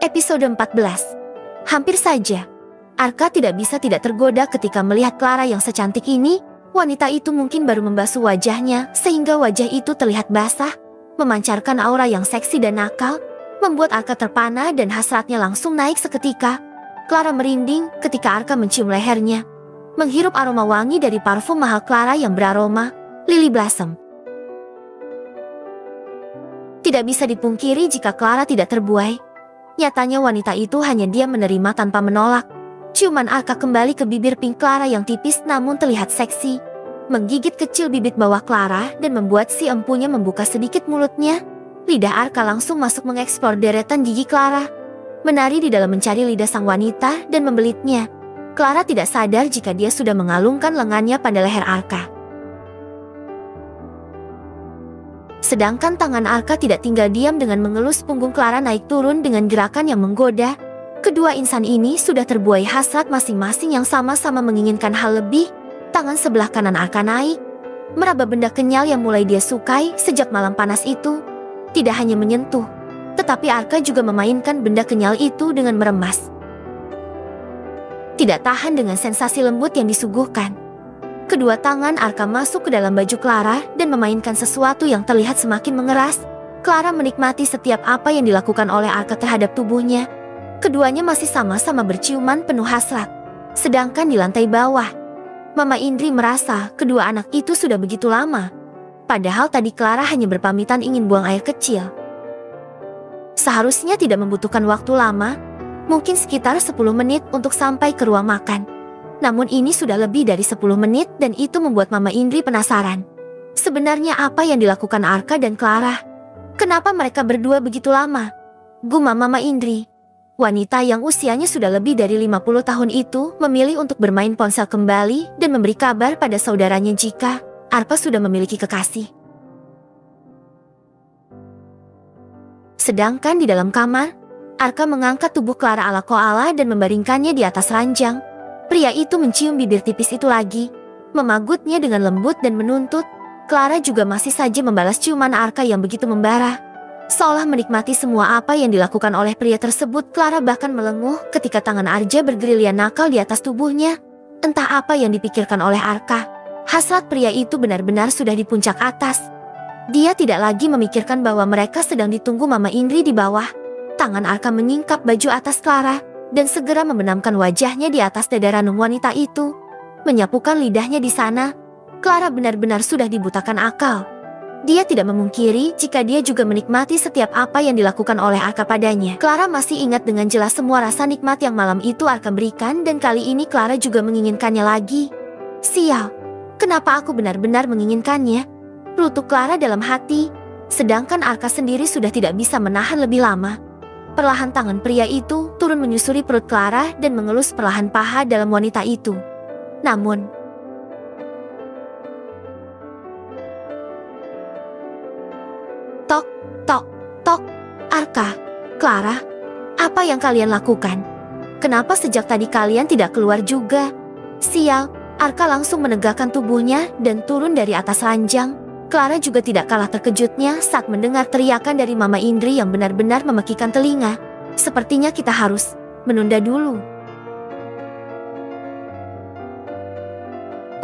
Episode 14. Hampir saja. Arka tidak bisa tidak tergoda ketika melihat Clara yang secantik ini. Wanita itu mungkin baru membasuh wajahnya sehingga wajah itu terlihat basah, memancarkan aura yang seksi dan nakal, membuat Arka terpana dan hasratnya langsung naik seketika. Clara merinding ketika Arka mencium lehernya, menghirup aroma wangi dari parfum mahal Clara yang beraroma Lily Blossom. Tidak bisa dipungkiri jika Clara tidak terbuai. Nyatanya wanita itu hanya diam menerima tanpa menolak. Ciuman Arka kembali ke bibir pink Clara yang tipis namun terlihat seksi, menggigit kecil bibit bawah Clara dan membuat si empunya membuka sedikit mulutnya. Lidah Arka langsung masuk mengeksplor deretan gigi Clara, menari di dalam mencari lidah sang wanita dan membelitnya. Clara tidak sadar jika dia sudah mengalungkan lengannya pada leher Arka. Sedangkan tangan Arka tidak tinggal diam dengan mengelus punggung Clara naik turun dengan gerakan yang menggoda. Kedua insan ini sudah terbuai hasrat masing-masing yang sama-sama menginginkan hal lebih. Tangan sebelah kanan Arka naik, meraba benda kenyal yang mulai dia sukai sejak malam panas itu. Tidak hanya menyentuh, tetapi Arka juga memainkan benda kenyal itu dengan meremas. Tidak tahan dengan sensasi lembut yang disuguhkan. Kedua tangan Arka masuk ke dalam baju Clara dan memainkan sesuatu yang terlihat semakin mengeras. Clara menikmati setiap apa yang dilakukan oleh Arka terhadap tubuhnya. Keduanya masih sama-sama berciuman penuh hasrat. Sedangkan di lantai bawah, Mama Indri merasa kedua anak itu sudah begitu lama. Padahal tadi Clara hanya berpamitan ingin buang air kecil. Seharusnya tidak membutuhkan waktu lama, mungkin sekitar 10 menit untuk sampai ke ruang makan. Namun ini sudah lebih dari 10 menit dan itu membuat Mama Indri penasaran. Sebenarnya apa yang dilakukan Arka dan Clara? Kenapa mereka berdua begitu lama? Gumam Mama Indri. Wanita yang usianya sudah lebih dari 50 tahun itu memilih untuk bermain ponsel kembali dan memberi kabar pada saudaranya jika Arka sudah memiliki kekasih. Sedangkan di dalam kamar, Arka mengangkat tubuh Clara ala koala dan membaringkannya di atas ranjang. Pria itu mencium bibir tipis itu lagi, memagutnya dengan lembut dan menuntut. Clara juga masih saja membalas ciuman Arka yang begitu membara. Seolah menikmati semua apa yang dilakukan oleh pria tersebut, Clara bahkan melenguh ketika tangan Arja bergerilya nakal di atas tubuhnya. Entah apa yang dipikirkan oleh Arka. Hasrat pria itu benar-benar sudah di puncak atas. Dia tidak lagi memikirkan bahwa mereka sedang ditunggu Mama Indri di bawah. Tangan Arka menyingkap baju atas Clara dan segera membenamkan wajahnya di atas dada ranum wanita itu. Menyapukan lidahnya di sana, Clara benar-benar sudah dibutakan akal. Dia tidak memungkiri jika dia juga menikmati setiap apa yang dilakukan oleh Arka padanya. Clara masih ingat dengan jelas semua rasa nikmat yang malam itu Arka berikan dan kali ini Clara juga menginginkannya lagi. Sial, kenapa aku benar-benar menginginkannya? Rutuk Clara dalam hati, sedangkan Arka sendiri sudah tidak bisa menahan lebih lama. Perlahan tangan pria itu turun menyusuri perut Clara dan mengelus perlahan paha dalam wanita itu. Namun, tok, tok, tok, Arka, Clara, apa yang kalian lakukan? Kenapa sejak tadi kalian tidak keluar juga? Sial, Arka langsung menegakkan tubuhnya dan turun dari atas ranjang. Clara juga tidak kalah terkejutnya saat mendengar teriakan dari Mama Indri yang benar-benar memekikan telinga. Sepertinya kita harus menunda dulu,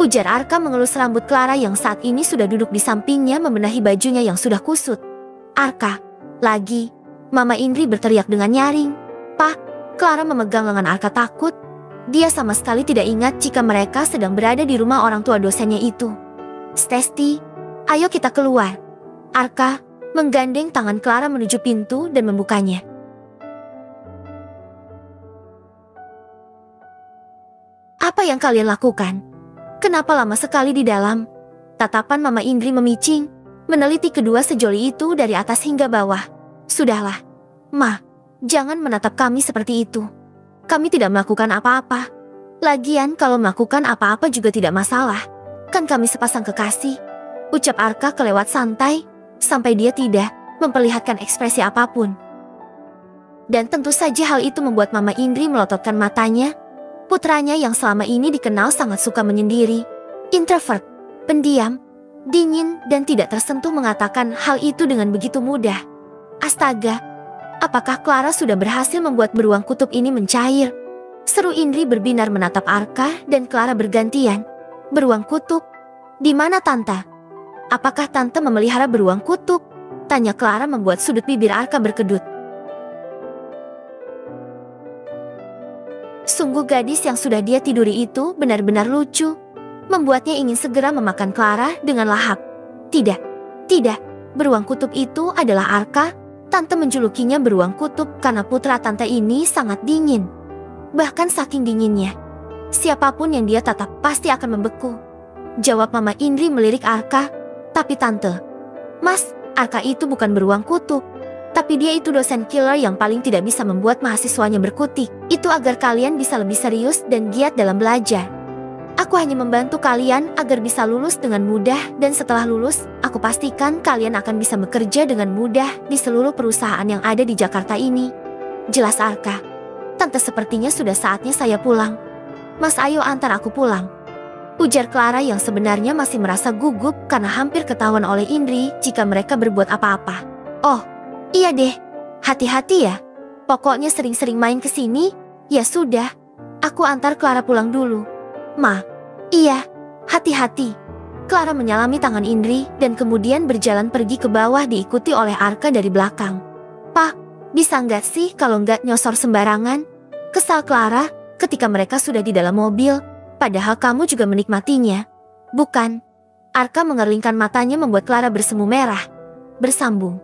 ujar Arka mengelus rambut Clara yang saat ini sudah duduk di sampingnya membenahi bajunya yang sudah kusut. Arka, lagi, Mama Indri berteriak dengan nyaring. Pak, Clara memegang lengan Arka takut. Dia sama sekali tidak ingat jika mereka sedang berada di rumah orang tua dosennya itu. Stesti, ayo kita keluar. Arka menggandeng tangan Clara menuju pintu dan membukanya. Apa yang kalian lakukan? Kenapa lama sekali di dalam? Tatapan Mama Indri memicing, meneliti kedua sejoli itu dari atas hingga bawah. Sudahlah, Ma, jangan menatap kami seperti itu. Kami tidak melakukan apa-apa. Lagian kalau melakukan apa-apa juga tidak masalah. Kan kami sepasang kekasih. Ucap Arka kelewat santai, sampai dia tidak memperlihatkan ekspresi apapun. Dan tentu saja hal itu membuat Mama Indri melototkan matanya. Putranya yang selama ini dikenal sangat suka menyendiri, introvert, pendiam, dingin dan tidak tersentuh mengatakan hal itu dengan begitu mudah. Astaga, Apakah Clara sudah berhasil membuat beruang kutub ini mencair? Seru Indri berbinar menatap Arka dan Clara bergantian. Beruang kutub? Di mana Tante? Apakah Tante memelihara beruang kutub? Tanya Clara membuat sudut bibir Arka berkedut. Sungguh gadis yang sudah dia tiduri itu benar-benar lucu. Membuatnya ingin segera memakan Clara dengan lahap. Tidak, tidak, beruang kutub itu adalah Arka. Tante menjulukinya beruang kutub karena putra tante ini sangat dingin. Bahkan saking dinginnya, siapapun yang dia tatap pasti akan membeku. Jawab Mama Indri melirik Arka. Tapi Tante, Mas, Arka itu bukan beruang kutub. Tapi dia itu dosen killer yang paling tidak bisa membuat mahasiswanya berkutik. Itu agar kalian bisa lebih serius dan giat dalam belajar. Aku hanya membantu kalian agar bisa lulus dengan mudah dan setelah lulus, aku pastikan kalian akan bisa bekerja dengan mudah di seluruh perusahaan yang ada di Jakarta ini. Jelas Arka. Tante sepertinya sudah saatnya saya pulang. Mas ayo antar aku pulang. Ujar Clara yang sebenarnya masih merasa gugup karena hampir ketahuan oleh Indri jika mereka berbuat apa-apa. Oh, iya deh, hati-hati ya. Pokoknya sering-sering main ke sini. Ya sudah, aku antar Clara pulang dulu. Ma, iya, hati-hati. Clara menyalami tangan Indri dan kemudian berjalan pergi ke bawah diikuti oleh Arka dari belakang. Pak, bisa nggak sih kalau nggak nyosor sembarangan? Kesal Clara ketika mereka sudah di dalam mobil, padahal kamu juga menikmatinya. Bukan? Arka mengerlingkan matanya membuat Clara bersemu merah. Bersambung.